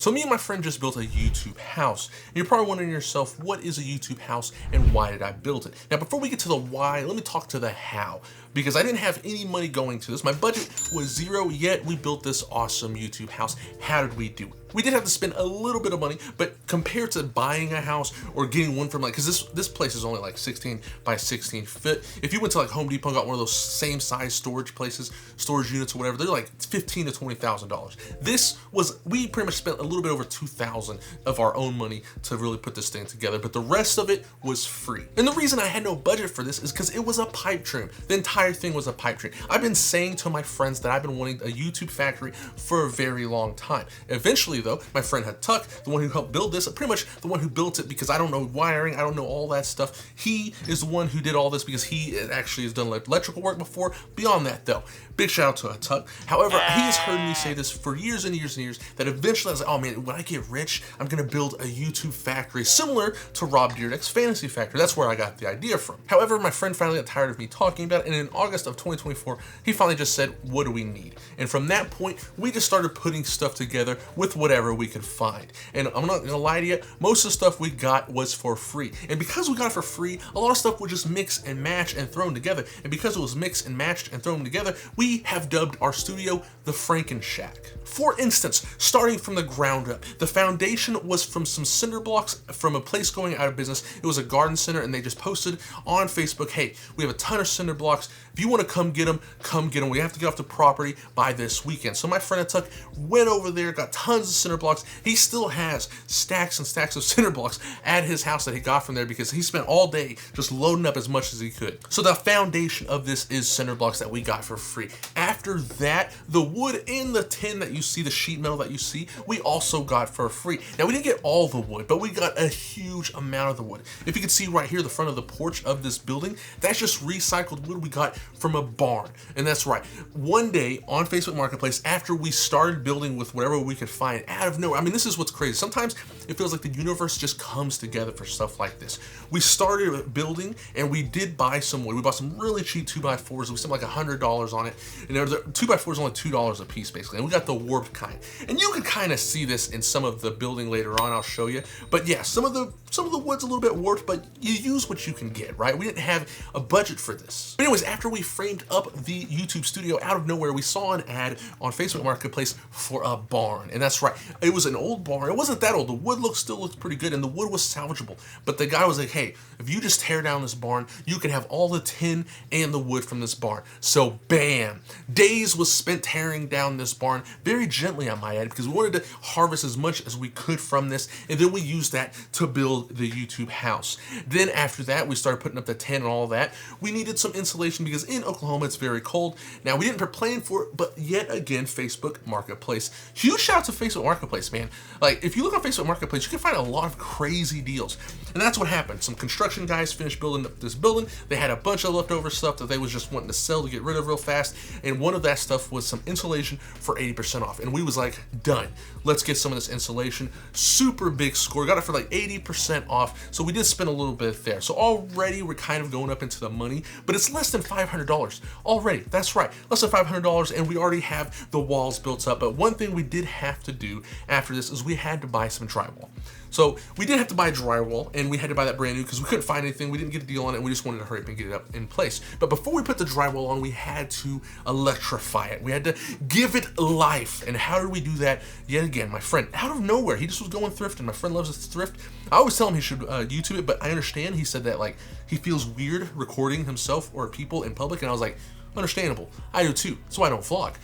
So me and my friend just built a YouTube house. And you're probably wondering to yourself, what is a YouTube house and why did I build it? Now, before we get to the why, let me talk to the how, because I didn't have any money going to this. My budget was zero, yet we built this awesome YouTube house. How did we do it? We did have to spend a little bit of money, but compared to buying a house or getting one from because this place is only like 16 by 16 feet. If you went to like Home Depot and got one of those same size storage places, storage units or whatever, they're like $15,000 to $20,000. We pretty much spent a little bit over $2,000 of our own money to really put this thing together, but the rest of it was free. And the reason I had no budget for this is because it was a pipe dream. The entire thing was a pipe dream. I've been saying to my friends that I've been wanting a YouTube factory for a very long time. Eventually though, my friend Tuck, the one who helped build this, pretty much the one who built it, because I don't know wiring, I don't know all that stuff. He is the one who did all this because he actually has done electrical work before. Beyond that though, big shout out to Tuck. However, he has heard me say this for years and years and years, that eventually I was like, oh man, when I get rich, I'm gonna build a YouTube factory similar to Rob Dyrdek's Fantasy Factory. That's where I got the idea from. However, my friend finally got tired of me talking about it, and in August of 2024, he finally just said, what do we need? And from that point, we just started putting stuff together with whatever we could find. And I'm not gonna lie to you, most of the stuff we got was for free. And because we got it for free, a lot of stuff was just mix and match and thrown together. And because it was mixed and matched and thrown together, we have dubbed our studio the Franken Shack. For instance, starting from the ground up, the foundation was from some cinder blocks from a place going out of business. It was a garden center, and they just posted on Facebook, hey, we have a ton of cinder blocks. If you want to come get them, come get them. We have to get off the property by this weekend. So my friend Tuck went over there, got tons of cinder blocks. He still has stacks and stacks of cinder blocks at his house that he got from there because he spent all day just loading up as much as he could. So the foundation of this is cinder blocks that we got for free. After that, the wood and the tin that you see, the sheet metal that you see, we also got for free. Now we didn't get all the wood, but we got a huge amount of the wood. If you can see right here, the front of the porch of this building, that's just recycled wood we got from a barn. And that's right, one day on Facebook Marketplace, after we started building with whatever we could find out of nowhere, I mean, this is what's crazy. Sometimes it feels like the universe just comes together for stuff like this. We started building and we did buy some wood. We bought some really cheap 2x4s. We spent like $100 on it. And the 2x4s only $2 a piece basically. And we got the warped kind. And you can kind of see this in some of the building later on, I'll show you. But yeah, some of the wood's a little bit warped, but you use what you can get, right? We didn't have a budget for this. But anyways, after we framed up the YouTube studio, out of nowhere, we saw an ad on Facebook Marketplace for a barn. And that's right, it was an old barn. It wasn't that old. The wood still looks pretty good, and the wood was salvageable. But the guy was like, hey, if you just tear down this barn, you can have all the tin and the wood from this barn. So bam, days was spent tearing down this barn, very gently I might add, because we wanted to harvest as much as we could from this, and then we used that to build the YouTube house. Then after that, we started putting up the tin and all of that. We needed some insulation because in Oklahoma it's very cold. Now we didn't plan for it, but yet again, Facebook Marketplace. Huge shout out to Facebook Marketplace, man. Like if you look on Facebook Marketplace, you can find a lot of crazy deals. And that's what happened. Some construction guys finished building up this building. They had a bunch of leftover stuff that they was just wanting to sell to get rid of real fast. And one of that stuff was some insulation for 80% off. And we was like, done. Let's get some of this insulation. Super big score. Got it for like 80% off. So we did spend a little bit there. So already we're kind of going up into the money, but it's less than $500 already. That's right. Less than $500, and we already have the walls built up. But one thing we did have to do after this is we had to buy some drywall. So we did have to buy drywall, and we had to buy that brand new because we couldn't find anything. We didn't get a deal on it, and we just wanted to hurry up and get it up in place. But before we put the drywall on, we had to electrify it. We had to give it life. And how did we do that? Yet again, my friend, out of nowhere, he just was going thrifting. My friend loves to thrift. I always tell him he should YouTube it, but I understand. He said that like he feels weird recording himself or people in public, and I was like, understandable. I do too. That's why I don't vlog.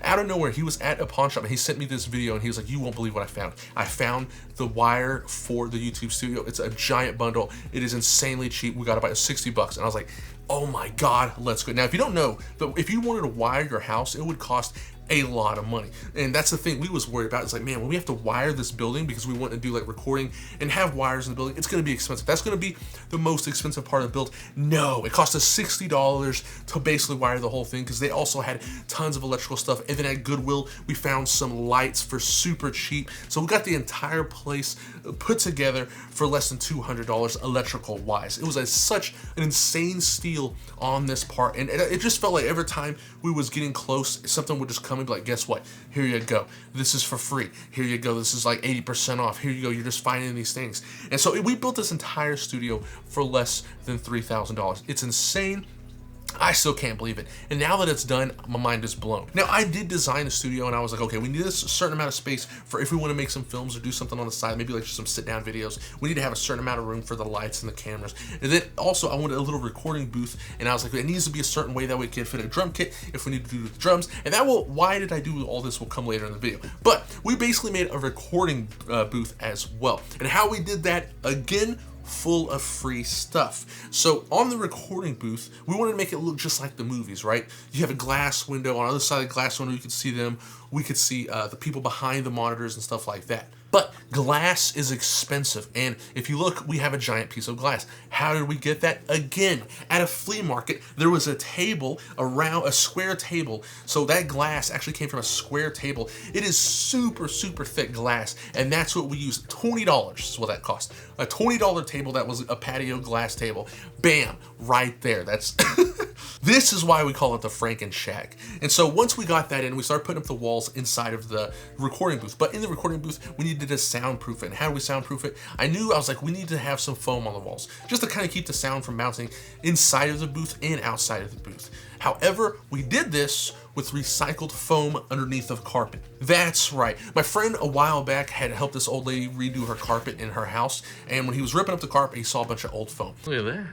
Out of nowhere, he was at a pawn shop and he sent me this video and he was like, you won't believe what I found. I found the wire for the YouTube studio. It's a giant bundle. It is insanely cheap. We got about $60. And I was like, oh my God, let's go. Now, if you don't know, but if you wanted to wire your house, it would cost a lot of money. And that's the thing we was worried about. It's like, man, when we have to wire this building because we want to do like recording and have wires in the building, it's going to be expensive. That's going to be the most expensive part of the build. No, it cost us $60 to basically wire the whole thing because they also had tons of electrical stuff. And then at Goodwill, we found some lights for super cheap. So we got the entire place put together for less than $200 electrical wise. It was such an insane steal on this part. And it just felt like every time we was getting close, something would just come come and be like, guess what? Here you go. This is for free. Here you go. This is like 80% off. Here you go. You're just finding these things. And so we built this entire studio for less than $3,000. It's insane. I still can't believe it. And now that it's done, my mind is blown. Now, I did design the studio and I was like, okay, we need a certain amount of space for if we want to make some films or do something on the side, maybe like just some sit down videos. We need to have a certain amount of room for the lights and the cameras. And then also I wanted a little recording booth, and I was like, it needs to be a certain way that we can fit a drum kit if we need to do the drums. And that will, why did I do all this will come later in the video. But we basically made a recording booth as well. And how we did that, again, full of free stuff. So on the recording booth, we wanted to make it look just like the movies, right? You have a glass window. On the other side of the glass window, you can see them. We could see the people behind the monitors and stuff like that. But glass is expensive, and if you look, we have a giant piece of glass. How did we get that? Again, at a flea market, there was a table, around a square table. So that glass actually came from a square table. It is super, super thick glass, and that's what we used. $20 is what that cost. A $20 table that was a patio glass table. Bam, right there. That's this is why we call it the Franken Shack. And so once we got that in, we started putting up the walls inside of the recording booth. But in the recording booth, we needed to soundproof it. And how do we soundproof it? I was like, we need to have some foam on the walls just to kind of keep the sound from bouncing inside of the booth and outside of the booth. However, we did this with recycled foam underneath of carpet. That's right. My friend a while back had helped this old lady redo her carpet in her house. And when he was ripping up the carpet, he saw a bunch of old foam. Look at that.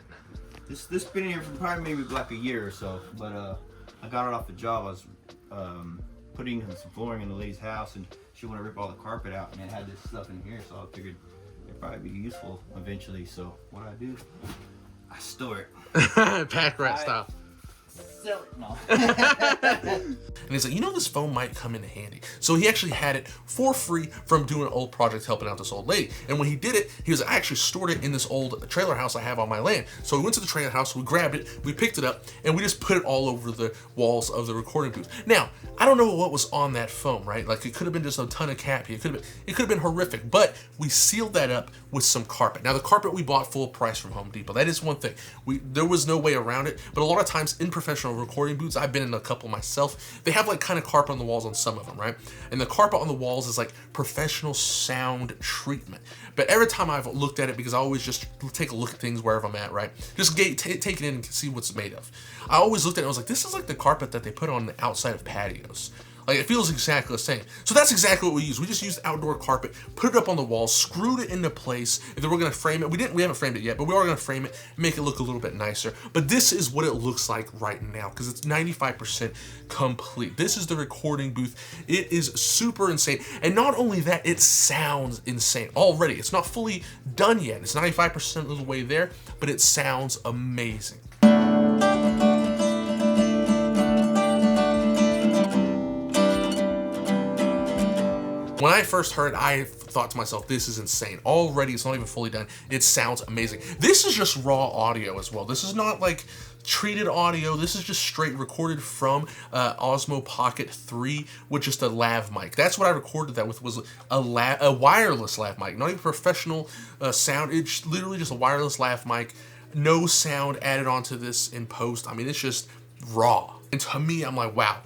This been here for probably maybe like a year or so, but I got it off the job. I was putting some flooring in the lady's house, and she wanted to rip all the carpet out, and it had this stuff in here, so I figured it'd probably be useful eventually. So what I do, I store it. Pack rat style. Sell it. No. And he's like, you know, this foam might come in handy. So he actually had it for free from doing an old project helping out this old lady. And when he did it, he was I actually stored it in this old trailer house I have on my land. So we went to the trailer house, we grabbed it, we picked it up, and we just put it all over the walls of the recording booth. Now, I don't know what was on that foam, right? Like it could have been just a ton of cappy. It could have been horrific, but we sealed that up with some carpet. Now the carpet we bought full price from Home Depot. That is one thing. There was no way around it, but a lot of times in professional recording booths, I've been in a couple myself, they have like kind of carpet on the walls on some of them, right? And the carpet on the walls is like professional sound treatment. But every time I've looked at it, because I always just take a look at things wherever I'm at, right? Just take it in and see what's made of. I always looked at it and I was like, this is like the carpet that they put on the outside of patios. Like it feels exactly the same. So that's exactly what we used. We just used outdoor carpet, put it up on the wall, screwed it into place, and then we're gonna frame it. We haven't framed it yet, but we are gonna frame it, make it look a little bit nicer. But this is what it looks like right now, because it's 95% complete. This is the recording booth. It is super insane. And not only that, it sounds insane already. It's not fully done yet. It's 95% of the way there, but it sounds amazing. When I first heard it, I thought to myself, this is insane. Already, it's not even fully done. It sounds amazing. This is just raw audio as well. This is not like treated audio. This is just straight recorded from Osmo Pocket 3 with just a lav mic. That's what I recorded that with, was a wireless lav mic. Not even professional sound. It's literally just a wireless lav mic. No sound added onto this in post. I mean, it's just raw. And to me, I'm like, wow.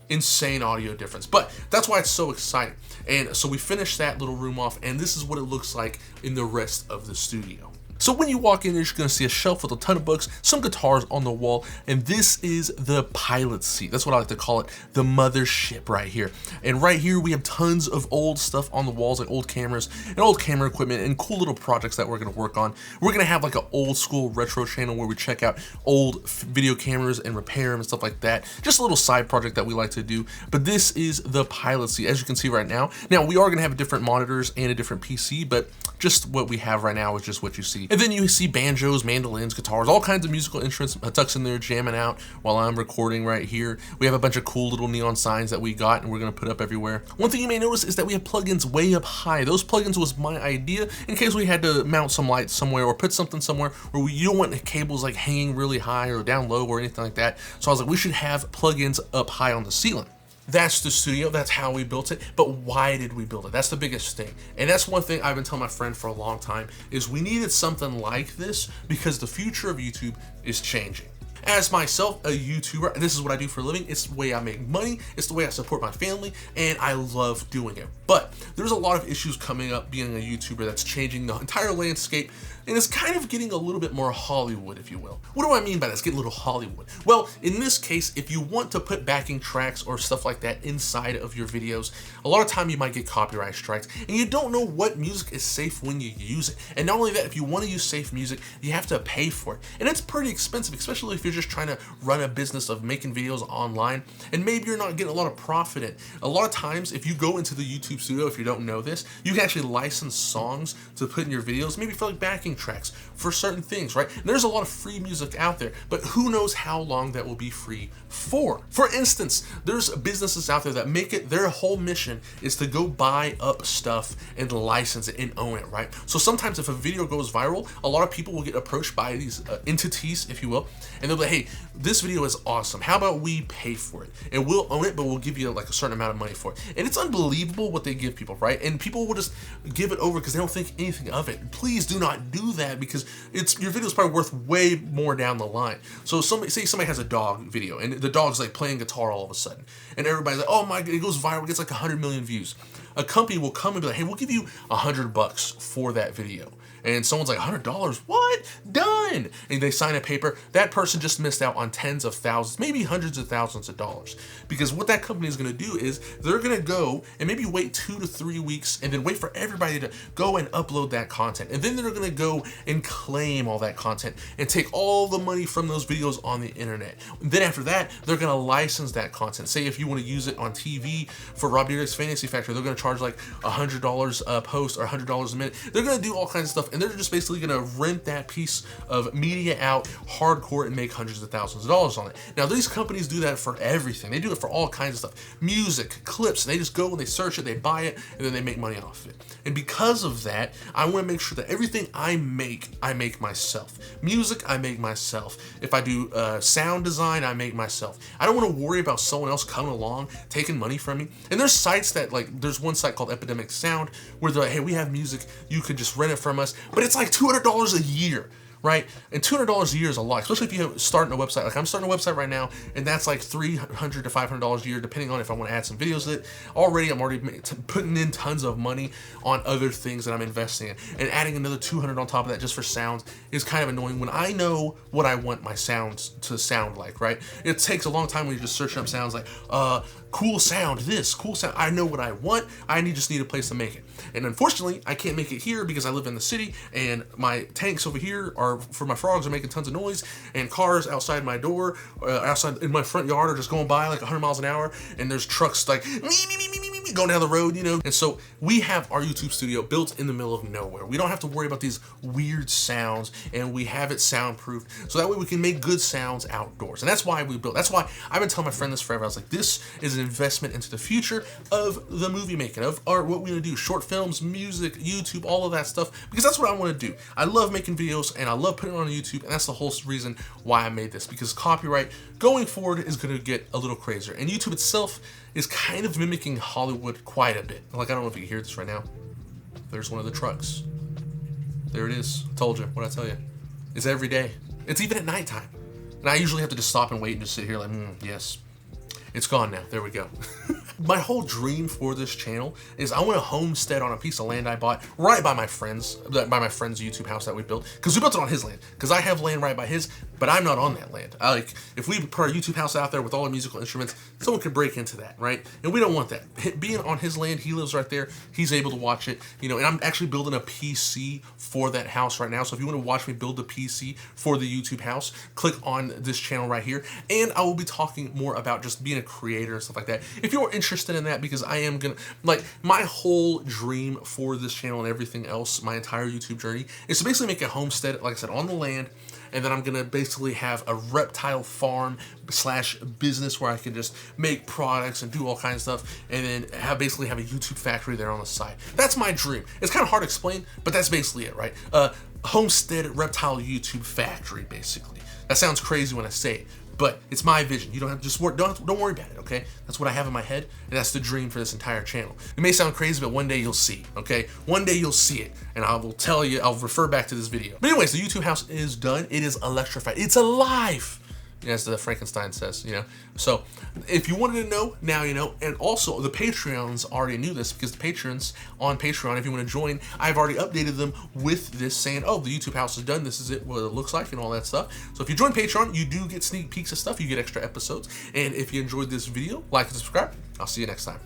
Insane audio difference, but that's why it's so exciting. And so we finished that little room off, and this is what it looks like in the rest of the studio. So when you walk in, you're just gonna see a shelf with a ton of books, some guitars on the wall, and this is the pilot seat. That's what I like to call it, the mothership right here. And right here, we have tons of old stuff on the walls, like old cameras and old camera equipment and cool little projects that we're gonna work on. We're gonna have like an old school retro channel where we check out old video cameras and repair them and stuff like that. Just a little side project that we like to do. But this is the pilot seat, as you can see right now. Now, we are gonna have different monitors and a different PC, but just what we have right now is just what you see. And then you see banjos, mandolins, guitars, all kinds of musical instruments tucked in there jamming out while I'm recording right here. We have a bunch of cool little neon signs that we got and we're gonna put up everywhere. One thing you may notice is that we have plugins way up high. Those plugins was my idea in case we had to mount some lights somewhere or put something somewhere where you don't want the cables like hanging really high or down low or anything like that. So I was like, we should have plugins up high on the ceiling. That's the studio, that's how we built it, but why did we build it? That's the biggest thing. And that's one thing I've been telling my friend for a long time, is we needed something like this because the future of YouTube is changing. As myself, a YouTuber, this is what I do for a living. It's the way I make money. It's the way I support my family, and I love doing it. But there's a lot of issues coming up being a YouTuber that's changing the entire landscape, and it's kind of getting a little bit more Hollywood, if you will. What do I mean by that? It's getting a little Hollywood. Well, in this case, if you want to put backing tracks or stuff like that inside of your videos, a lot of time you might get copyright strikes, and you don't know what music is safe when you use it. And not only that, if you want to use safe music, you have to pay for it. And it's pretty expensive, especially if you're just trying to run a business of making videos online, and maybe you're not getting a lot of profit in. A lot of times, if you go into the YouTube studio, if you don't know this, you can actually license songs to put in your videos, maybe for like backing tracks for certain things, right? And there's a lot of free music out there, but who knows how long that will be free for. For instance, there's businesses out there that make it their whole mission is to go buy up stuff and license it and own it, right? So sometimes if a video goes viral, a lot of people will get approached by these entities, if you will, and they'll be like, hey, this video is awesome. How about we pay for it? And we'll own it, but we'll give you like a certain amount of money for it. And it's unbelievable what they give people, right? And people will just give it over because they don't think anything of it. Please do not do that, because your video is probably worth way more down the line. So say somebody has a dog video and the dog's like playing guitar all of a sudden, and everybody's like, oh my, it goes viral, it gets like 100 million views. A company will come and be like, hey, we'll give you $100 for that video. And someone's like, $100? What? Done! And they sign a paper. That person just missed out on tens of thousands, maybe hundreds of thousands of dollars. Because what that company is going to do is they're going to go and maybe wait 2 to 3 weeks and then wait for everybody to go and upload that content. And then they're going to go and claim all that content and take all the money from those videos on the internet. And then after that, they're going to license that content. Say if you want to use it on TV for Rob Dyrdek's Fantasy Factory, they're going to charge like $100 a post or $100 a minute. They're going to do all kinds of stuff. And they're just basically going to rent that piece of media out hardcore and make hundreds of thousands of dollars on it. Now, these companies do that for everything. They do it for all kinds of stuff. Music, clips, they just go and they search it, they buy it, and then they make money off of it. And because of that, I want to make sure that everything I make myself. Music, I make myself. If I do sound design, I make myself. I don't want to worry about someone else coming along, taking money from me. And there's sites that, like, there's one site called Epidemic Sound where they're like, hey, we have music, you could just rent it from us. But it's like $200 a year, right? And $200 a year is a lot, especially if you're starting a website. Like I'm starting a website right now, and that's like $300 to $500 a year, depending on if I want to add some videos to it. I'm already putting in tons of money on other things that I'm investing in, and adding another $200 on top of that just for sounds is kind of annoying when I know what I want my sounds to sound like, right? It takes a long time when you're just searching up sounds like, cool sound, this, cool sound. I know what I want. I just need a place to make it. And unfortunately, I can't make it here because I live in the city, and my tanks over here are for my frogs are making tons of noise, and cars outside my door, outside in my front yard are just going by like 100 miles an hour, and there's trucks like going down the road, you know. And so we have our YouTube studio built in the middle of nowhere. We don't have to worry about these weird sounds, and we have it soundproofed, so that way we can make good sounds outdoors. And that's why we built. That's why I've been telling my friend this forever. I was like, this is an investment into the future of the movie making, of what we're gonna do, short films, music, YouTube, all of that stuff, because that's what I want to do. I love making videos, and I love putting it on YouTube, and that's the whole reason why I made this, because copyright going forward is going to get a little crazier, and YouTube itself is kind of mimicking Hollywood quite a bit. Like, I don't know if you can hear this right now. There's one of the trucks. There it is. I told you. What'd I tell you? It's every day. It's even at nighttime. And I usually have to just stop and wait and just sit here like, yes. It's gone now. There we go. My whole dream for this channel is I want to homestead on a piece of land I bought right by my friend's YouTube house that we built, because we built it on his land, because I have land right by his, but I'm not on that land. Like, if we put our YouTube house out there with all the musical instruments, someone could break into that, right? And we don't want that. Being on his land, he lives right there, he's able to watch it, you know. And I'm actually building a PC for that house right now, so if you want to watch me build the PC for the YouTube house, click on this channel right here, and I will be talking more about just being a creator and stuff like that, if you're interested in that, because I am gonna, like, my whole dream for this channel and everything else, my entire YouTube journey, is to basically make a homestead, like I said, on the land, and then I'm gonna basically have a reptile farm / business where I can just make products and do all kinds of stuff, and then basically have a YouTube factory there on the side. That's my dream. It's kind of hard to explain, but that's basically it, right? Homestead reptile YouTube factory, basically. That sounds crazy when I say it, but it's my vision. You don't have to just work. Don't worry about it. Okay, that's what I have in my head, and that's the dream for this entire channel. It may sound crazy, but one day you'll see. Okay, one day you'll see it, and I will tell you. I'll refer back to this video. But anyways, the YouTube house is done. It is electrified. It's alive. as the Frankenstein says, you know. So if you wanted to know, now you know. And also the Patreons already knew this, because the patrons on Patreon, if you want to join, I've already updated them with this saying, oh, the YouTube house is done, this is it, what it looks like, and all that stuff. So if you join Patreon, you do get sneak peeks of stuff, you get extra episodes. And if you enjoyed this video, like and subscribe. I'll see you next time.